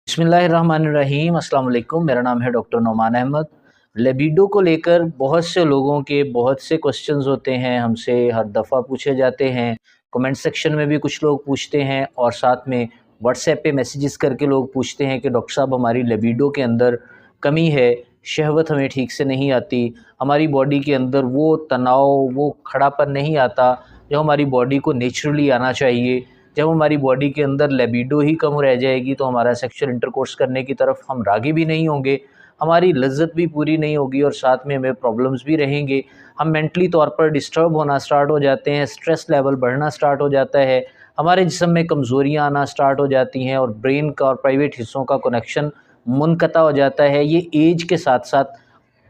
बिस्मिल्लाहिर्रहमानिर्रहीम। अस्सलाम वालेकुम। मेरा नाम है डॉक्टर नोमान अहमद। लिबिडो को लेकर बहुत से लोगों के बहुत से क्वेश्चंस होते हैं, हमसे हर दफ़ा पूछे जाते हैं। कमेंट सेक्शन में भी कुछ लोग पूछते हैं और साथ में व्हाट्सएप पे मैसेजेस करके लोग पूछते हैं कि डॉक्टर साहब हमारी लिबिडो के अंदर कमी है, शहवत हमें ठीक से नहीं आती, हमारी बॉडी के अंदर वो तनाव, वो खड़ापन नहीं आता जो हमारी बॉडी को नेचुरली आना चाहिए। जब हमारी बॉडी के अंदर लिबिडो ही कम रह जाएगी तो हमारा सेक्सुअल इंटरकोर्स करने की तरफ हम राग़िब भी नहीं होंगे, हमारी लज्जत भी पूरी नहीं होगी और साथ में हमें प्रॉब्लम्स भी रहेंगे। हम मेंटली तौर पर डिस्टर्ब होना स्टार्ट हो जाते हैं, स्ट्रेस लेवल बढ़ना स्टार्ट हो जाता है, हमारे जिस्म में कमज़ोरियाँ आना स्टार्ट हो जाती हैं और ब्रेन का और प्राइवेट हिस्सों का कनेक्शन मुनक़ता हो जाता है। ये एज के साथ साथ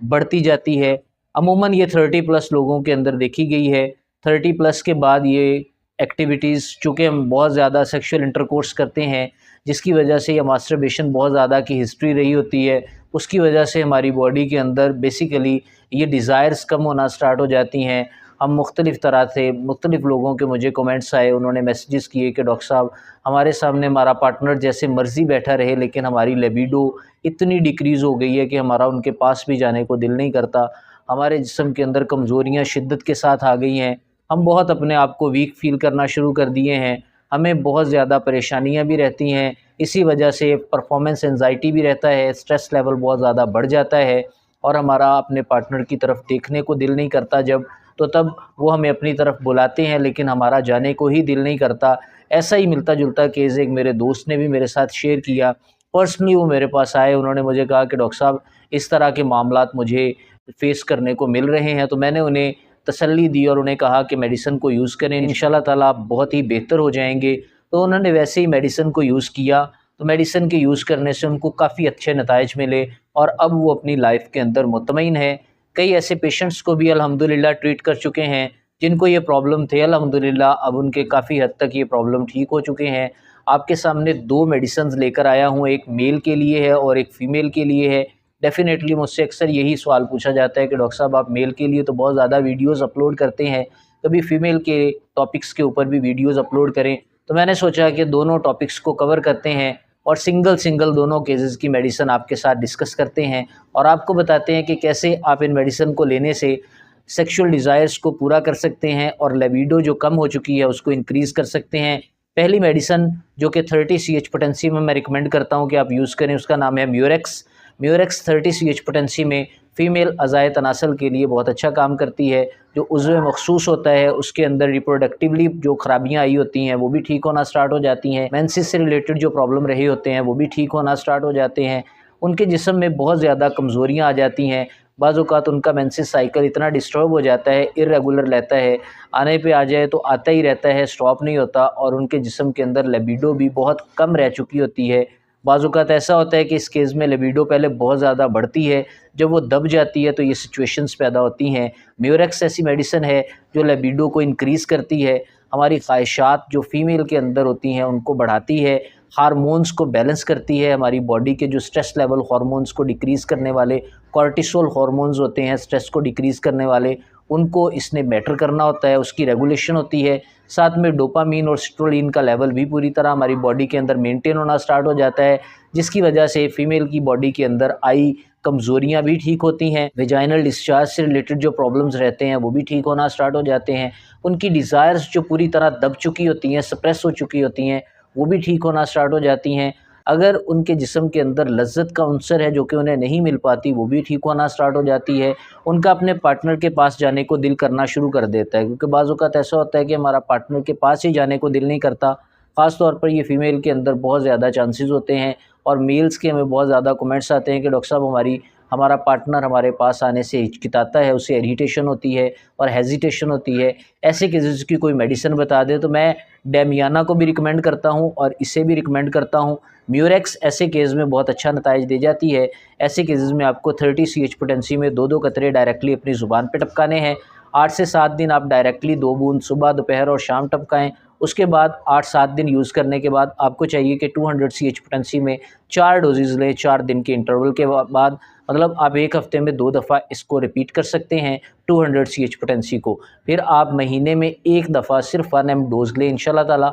बढ़ती जाती है। अमूमन ये 30+ लोगों के अंदर देखी गई है। 30+ के बाद ये एक्टिविटीज़, चूँकि हम बहुत ज़्यादा सेक्सुअल इंटरकोर्स करते हैं जिसकी वजह से या मास्टरबेशन बहुत ज़्यादा की हिस्ट्री रही होती है, उसकी वजह से हमारी बॉडी के अंदर बेसिकली ये डिज़ायर्स कम होना स्टार्ट हो जाती हैं। हम मुख्तलिफ़ तरह से मुख्तलिफ़ लोगों के मुझे कमेंट्स आए, उन्होंने मैसेजेस किए कि डॉक्टर साहब हमारे सामने हमारा पार्टनर जैसे मर्ज़ी बैठा रहे लेकिन हमारी लिबिडो इतनी डिक्रीज़ हो गई है कि हमारा उनके पास भी जाने को दिल नहीं करता, हमारे जिस्म के अंदर कमज़ोरियाँ शिद्दत के साथ आ गई हैं, हम बहुत अपने आप को वीक फ़ील करना शुरू कर दिए हैं, हमें बहुत ज़्यादा परेशानियां भी रहती हैं, इसी वजह से परफॉर्मेंस एंजाइटी भी रहता है, स्ट्रेस लेवल बहुत ज़्यादा बढ़ जाता है और हमारा अपने पार्टनर की तरफ देखने को दिल नहीं करता जब तो तब वो हमें अपनी तरफ बुलाते हैं लेकिन हमारा जाने को ही दिल नहीं करता। ऐसा ही मिलता जुलता केस एक मेरे दोस्त ने भी मेरे साथ शेयर किया। पर्सनली वो मेरे पास आए, उन्होंने मुझे कहा कि डॉक्टर साहब इस तरह के मामलात मुझे फ़ेस करने को मिल रहे हैं। तो मैंने उन्हें तसल्ली दी और उन्हें कहा कि मेडिसिन को यूज़ करें, इंशाल्लाह ताला आप बहुत ही बेहतर हो जाएंगे। तो उन्होंने वैसे ही मेडिसिन को यूज़ किया, तो मेडिसिन के यूज़ करने से उनको काफ़ी अच्छे नताइज मिले और अब वो अपनी लाइफ के अंदर मुतमईन है। कई ऐसे पेशेंट्स को भी अल्हम्दुलिल्लाह ट्रीट कर चुके हैं जिनको ये प्रॉब्लम थे, अल्हम्दुलिल्लाह अब उनके काफ़ी हद तक ये प्रॉब्लम ठीक हो चुके हैं। आपके सामने 2 मेडिसिन्स लेकर आया हूँ, एक मेल के लिए है और एक फ़ीमेल के लिए है। डेफ़िनेटली मुझसे अक्सर यही सवाल पूछा जाता है कि डॉक्टर साहब आप मेल के लिए तो बहुत ज़्यादा वीडियोज़ अपलोड करते हैं, कभी फ़ीमेल के टॉपिक्स के ऊपर भी वीडियोज़ अपलोड करें। तो मैंने सोचा कि दोनों टॉपिक्स को कवर करते हैं और सिंगल दोनों केसेस की मेडिसिन आपके साथ डिस्कस करते हैं और आपको बताते हैं कि कैसे आप इन मेडिसिन को लेने से सेक्सुअल डिज़ायर्स को पूरा कर सकते हैं और लिबिडो जो कम हो चुकी है उसको इंक्रीज़ कर सकते हैं। पहली मेडिसिन जो कि 30 CH पोटेंसी में मैं रिकमेंड करता हूँ कि आप यूज़ करें, उसका नाम है म्यूरेक्स। म्यूरेक्स 30 CH पोटेंसी में फ़ीमेल अज़ाए तनासल के लिए बहुत अच्छा काम करती है। जो उज़्व मखसूस होता है उसके अंदर रिप्रोडक्टिवली जो ख़राबियाँ आई होती हैं वो भी ठीक होना स्टार्ट हो जाती हैं, मेंसेस से रिलेटेड जो प्रॉब्लम रहे होते हैं वो भी ठीक होना स्टार्ट हो जाते हैं। उनके जिस्म में बहुत ज़्यादा कमज़ोरियाँ आ जाती हैं, बाज़ औक़ात उनका मेंसेस साइकिल इतना डिस्टर्ब हो जाता है, इर्रेगुलर रहता है, आने पे आ जाए तो आता ही रहता है, स्टॉप नहीं होता और उनके जिस्म के अंदर लिबिडो भी बहुत कम रह चुकी होती है। बाज़ औक़ात ऐसा होता है कि इस केस में लिबिडो पहले बहुत ज़्यादा बढ़ती है, जब वो दब जाती है तो ये सिचुएशंस पैदा होती हैं। म्यूरेक्स ऐसी मेडिसिन है जो लिबिडो को इंक्रीज़ करती है, हमारी ख्वाहिशात जो फ़ीमेल के अंदर होती हैं उनको बढ़ाती है, हार्मोन्स को बैलेंस करती है, हमारी बॉडी के जो स्ट्रेस लेवल हार्मोन्स को डिक्रीज़ करने वाले कॉर्टिसोल हार्मोन्स होते हैं स्ट्रेस को डिक्रीज़ करने वाले, उनको इसने बेटर करना होता है, उसकी रेगुलेशन होती है। साथ में डोपामीन और सिट्रोलिन का लेवल भी पूरी तरह हमारी बॉडी के अंदर मेंटेन होना स्टार्ट हो जाता है, जिसकी वजह से फ़ीमेल की बॉडी के अंदर आई कमज़ोरियाँ भी ठीक होती हैं, वेजाइनल डिस्चार्ज से रिलेटेड जो प्रॉब्लम्स रहते हैं वो भी ठीक होना स्टार्ट हो जाते हैं, उनकी डिज़ायर्स जो पूरी तरह दब चुकी होती हैं, सप्रेस हो चुकी होती हैं, वो भी ठीक होना स्टार्ट हो जाती हैं। अगर उनके जिस्म के अंदर लज्जत का अंसर है जो कि उन्हें नहीं मिल पाती, वो भी ठीक होना स्टार्ट हो जाती है। उनका अपने पार्टनर के पास जाने को दिल करना शुरू कर देता है, क्योंकि बाज़ औक़ात ऐसा होता है कि हमारा पार्टनर के पास ही जाने को दिल नहीं करता। ख़ास तौर पर ये फ़ीमेल के अंदर बहुत ज़्यादा चांसेस होते हैं और मेल्स के हमें बहुत ज़्यादा कमेंट्स आते हैं कि डॉक्टर साहब हमारा पार्टनर हमारे पास आने से हिचकिचाता है, उसे इरिटेशन होती है और हेजिटेशन होती है। ऐसे केसेस की कोई मेडिसिन बता दे तो मैं डेमियाना को भी रिकमेंड करता हूँ और इसे भी रिकमेंड करता हूँ। म्यूरेक्स ऐसे केस में बहुत अच्छा नताइज दे जाती है। ऐसे केसेस में आपको 30 CH पोटेंसी में 2-2 कतरे डायरेक्टली अपनी ज़ुबान पे टपकाने हैं। 8 से 7 दिन आप डायरेक्टली 2 बूंद सुबह, दोपहर और शाम टपकाएँ। उसके बाद 8-7 दिन यूज़ करने के बाद आपको चाहिए कि 200 CH पोटेंसी में 4 डोजेज़ लें 4 दिन के इंटरवल के बाद। मतलब आप एक हफ़्ते में 2 दफ़ा इसको रिपीट कर सकते हैं 200 CH पोटेंसी को। फिर आप महीने में 1 दफ़ा सिर्फ 1 mg डोज़ लें, इंशाल्लाह ताला